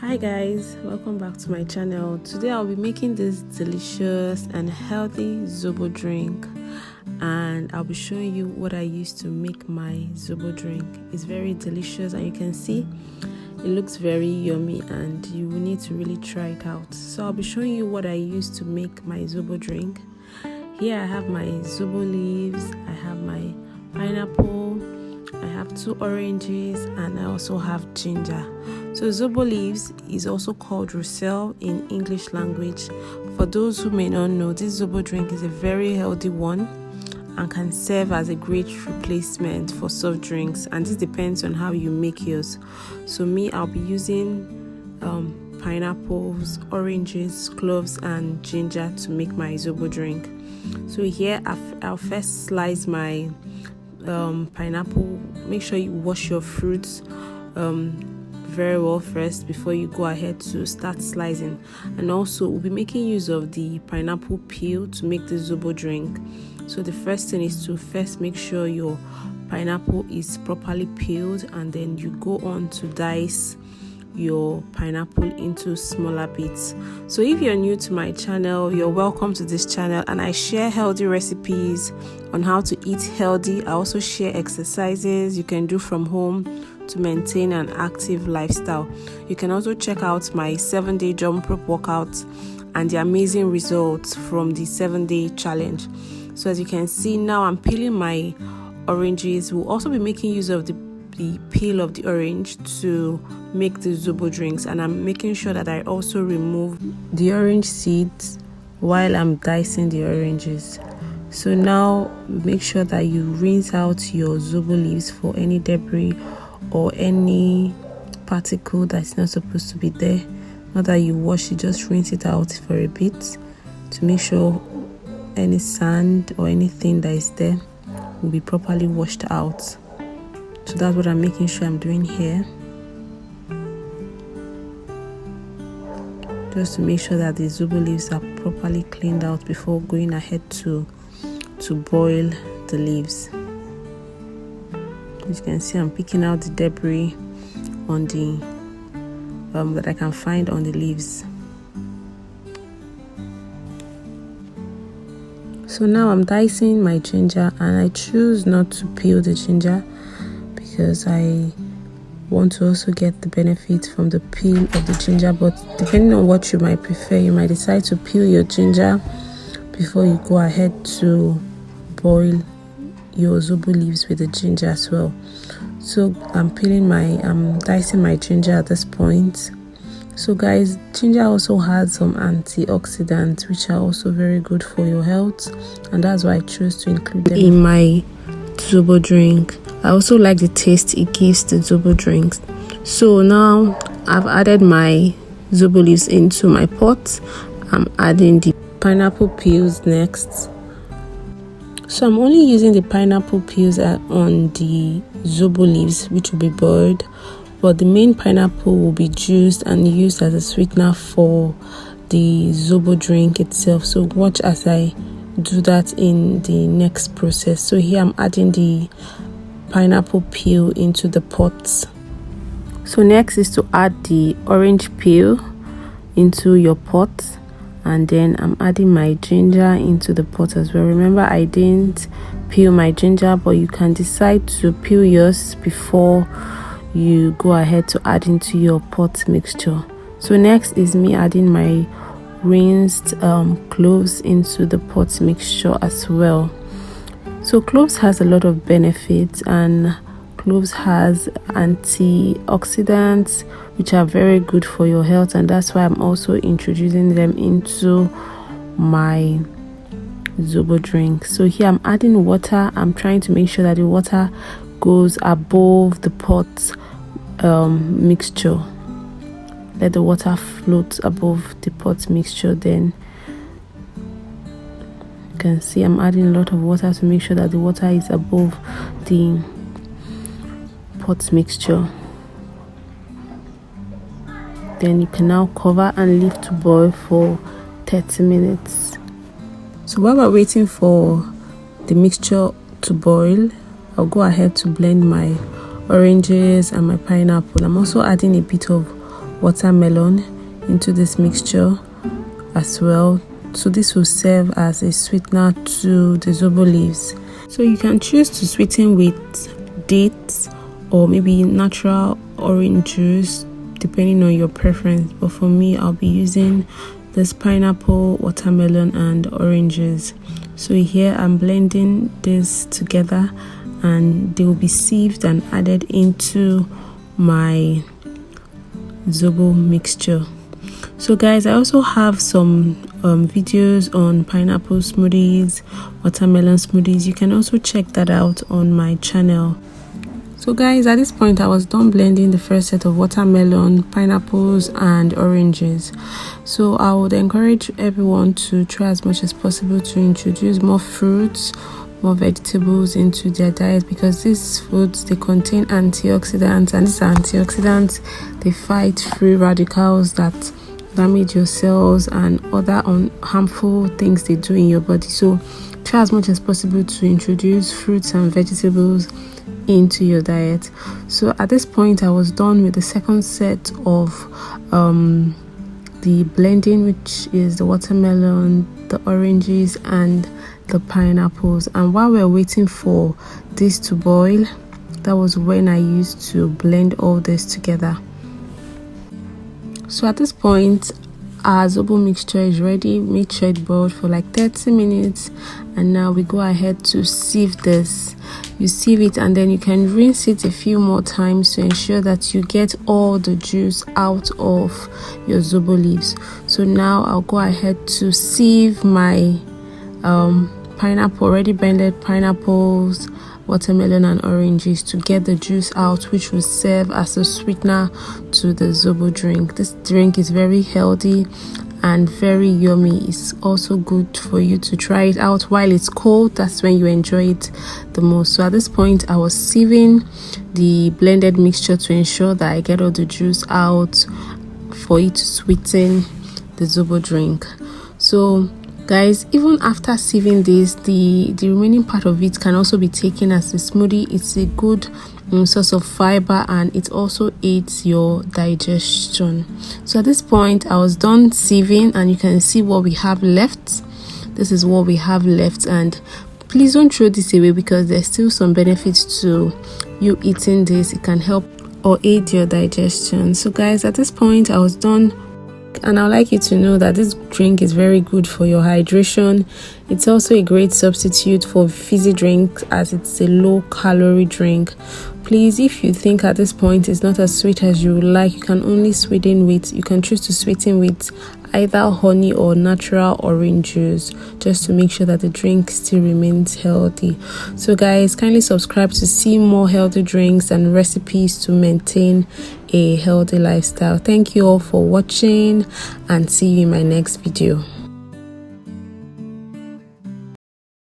Hi guys, welcome back to my channel. Today I'll be making this delicious and healthy Zobo drink, and I'll be showing you what I use to make my Zobo drink. It's very delicious and you can see it looks very yummy and you will need to really try it out. So I'll be showing you what I use to make my Zobo drink. Here I have my Zobo leaves, I have my pineapple, I have 2 oranges, and I also have ginger. So Zobo leaves is also called Roselle in English language. For those who may not know, this Zobo drink is a very healthy one and can serve as a great replacement for soft drinks, and this depends on how you make yours. So me, I'll be using pineapples, oranges, cloves and ginger to make my Zobo drink. So here I'll first slice my pineapple. Make sure you wash your fruits very well first before you go ahead to start slicing. And also we'll be making use of the pineapple peel to make the Zobo drink. So the first thing is to first make sure your pineapple is properly peeled, and then you go on to dice your pineapple into smaller bits. So if you're new to my channel, you're welcome to this channel, and I share healthy recipes on how to eat healthy. I also share exercises you can do from home to maintain an active lifestyle. You can also check out my 7-day jump rope workout and the amazing results from the 7-day challenge. So as you can see, now I'm peeling my oranges. We'll also be making use of the peel of the orange to make the Zobo drinks, and I'm making sure that I also remove the orange seeds while I'm dicing the oranges. So now make sure that you rinse out your Zobo leaves for any debris or any particle that's not supposed to be there. Not that you wash it, just rinse it out for a bit to make sure any sand or anything that is there will be properly washed out. So that's what I'm making sure I'm doing here, just to make sure that the Zobo leaves are properly cleaned out before going ahead to boil the leaves. As you can see, I'm picking out the debris on the that I can find on the leaves. So now I'm dicing my ginger, and I choose not to peel the ginger because I want to also get the benefit from the peel of the ginger. But depending on what you might prefer, you might decide to peel your ginger before you go ahead to boil your Zobo leaves with the ginger as well. So I'm dicing my ginger at this point. So guys, ginger also has some antioxidants which are also very good for your health, and that's why I chose to include them in my Zobo drink. I also like the taste it gives the Zobo drinks. So now I've added my Zobo leaves into my pot. I'm adding the pineapple peels next. So I'm only using the pineapple peels on the Zobo leaves, which will be boiled, but the main pineapple will be juiced and used as a sweetener for the Zobo drink itself. So watch as I do that in the next process. So here I'm adding the pineapple peel into the pot. So next is to add the orange peel into your pot, and then I'm adding my ginger into the pot as well. Remember, I didn't peel my ginger, but you can decide to peel yours before you go ahead to add into your pot mixture. So next is me adding my rinsed cloves into the pot mixture as well. So cloves has a lot of benefits, and cloves has antioxidants which are very good for your health, and that's why I'm also introducing them into my Zobo drink. So here I'm adding water. I'm trying to make sure that the water goes above the pot mixture. Let the water float above the pot mixture. Then you can see I'm adding a lot of water to make sure that the water is above the pot mixture. Then you can now cover and leave to boil for 30 minutes. So while we're waiting for the mixture to boil, I'll go ahead to blend my oranges and my pineapple. I'm also adding a bit of watermelon into this mixture as well. So this will serve as a sweetener to the zobo leaves. So you can choose to sweeten with dates or maybe natural orange juice depending on your preference, but for me I'll be using this pineapple, watermelon and oranges. So here I'm blending this together and they will be sieved and added into my zobo mixture. So guys, I also have some videos on pineapple smoothies, watermelon smoothies. You can also check that out on my channel. So guys, at this point I was done blending the first set of watermelon, pineapples and oranges. So I would encourage everyone to try as much as possible to introduce more fruits, more vegetables into their diet, because these foods, they contain antioxidants, and these antioxidants, they fight free radicals that damage your cells and other harmful things they do in your body. So try as much as possible to introduce fruits and vegetables into your diet. So at this point I was done with the second set of the blending, which is the watermelon, the oranges and the pineapples. And while we're waiting for this to boil, that was when I used to blend all this together. So at this point our zobo mixture is ready. Make sure it boiled for like 30 minutes, and now we go ahead to sieve this. You sieve it and then you can rinse it a few more times to ensure that you get all the juice out of your zobo leaves. So now I'll go ahead to sieve my pineapple, already blended pineapples, watermelon and oranges to get the juice out, which will serve as a sweetener to the zobo drink. This drink is very healthy and very yummy. It's also good for you to try it out while it's cold. That's when you enjoy it the most. So at this point I was sieving the blended mixture to ensure that I get all the juice out for it to sweeten the zobo drink. So guys, even after sieving this, the remaining part of it can also be taken as a smoothie. It's a good source of fiber and it also aids your digestion. So at this point I was done sieving and you can see what we have left. This is what we have left, and please don't throw this away because there's still some benefits to you eating this. It can help or aid your digestion. So guys, at this point I was done, and I'd like you to know that this drink is very good for your hydration. It's also a great substitute for fizzy drink as it's a low calorie drink. Please, if you think at this point it's not as sweet as you would like, you can choose to sweeten with either honey or natural orange juice, just to make sure that the drink still remains healthy. So guys, kindly subscribe to see more healthy drinks and recipes to maintain a healthy lifestyle. Thank you all for watching and see you in my next video.